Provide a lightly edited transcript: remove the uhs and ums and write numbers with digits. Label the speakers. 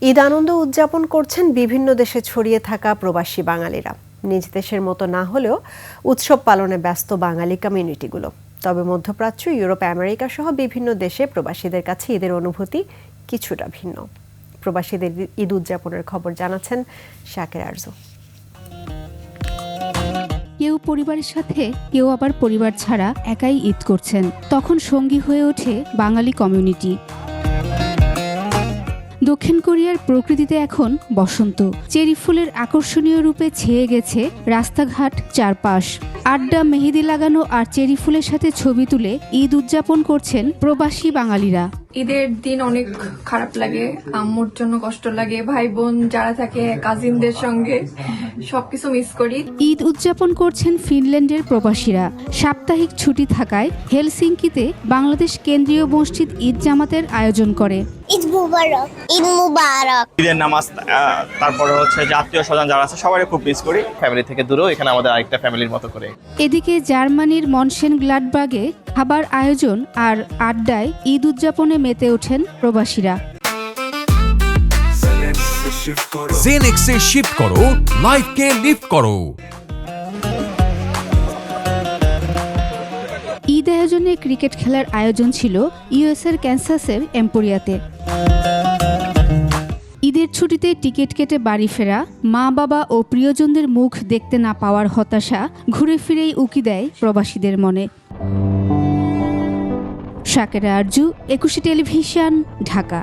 Speaker 1: ঈদ আনন্দ উদযাপন করছেন বিভিন্ন দেশে ছড়িয়ে থাকা প্রবাসী বাঙালিরা। নিজ দেশের মতো না হলেও উৎসব পালনে ব্যস্ত বাঙালি কমিউনিটিগুলো। তবে মধ্যপ্রাচ্য, ইউরোপ, আমেরিকা সহ বিভিন্ন দেশে প্রবাসীদের কাছে ঈদের অনুভূতি কিছুটা ভিন্ন। প্রবাসীদের ঈদ উদযাপনের খবর জানাচ্ছেন শাকের আরজু।
Speaker 2: কেউ পরিবারের সাথে, কেউ আবার পরিবার ছাড়া একাই ঈদ করছেন। তখন সঙ্গী হয়ে ওঠে বাঙালি কমিউনিটি। দক্ষিণ কোরিয়ার প্রকৃতিতে এখন বসন্ত। চেরি ফুলের আকর্ষণীয় রূপে ছেয়ে গেছে রাস্তাঘাট, চারপাশ। আড্ডা, মেহেদি লাগানো আর চেরি ফুলের সাথে ছবি তুলে ঈদ উদযাপন করছেন প্রবাসী বাঙালিরা।
Speaker 3: ঈদের দিন অনেক খারাপ লাগে, আম্মুর জন্য কষ্ট লাগে, ভাই বোন যারা থাকে কাজিনদের সঙ্গে সবকিছু মিস করি।
Speaker 2: ঈদ উদযাপন করছেন ফিনল্যান্ডের প্রবাসীরা। সাপ্তাহিক ছুটি থাকায় হেলসিঙ্কিতে বাংলাদেশ কেন্দ্রীয় মসজিদ ঈদ জামাতের আয়োজন করে।
Speaker 4: ঈদ মুবারক, ঈদ মুবারক।
Speaker 5: ঈদের নামাজ, তারপরে হচ্ছে যে আত্মীয় স্বজন যারা আছে সবাই খুব মিস করি। ফ্যামিলি থেকে দূরেও এখানে আমাদের আরেকটা ফ্যামিলির মতো করে।
Speaker 2: এদিকে জার্মানির মনশেনগ্লাডবাগে খাবার আয়োজন আর আড্ডায় ঈদ উদযাপনে মেতে ওঠেন প্রবাসীরা।
Speaker 6: জেনেক্সে শিফট করো, লাইফকে লিফট করো।
Speaker 2: ঈদ আয়োজনে ক্রিকেট খেলার আয়োজন ছিল ইউএসের ক্যানসাসের এম্পোরিয়াতে। ঈদের ছুটিতে টিকিট কেটে বাড়ি ফেরা, মা বাবা ও প্রিয়জনদের মুখ দেখতে না পাওয়ার হতাশা ঘুরে ফিরেই উকি দেয় প্রবাসীদের মনে। শাকেরা আরজু, 21 টেলিভিশন, ঢাকা।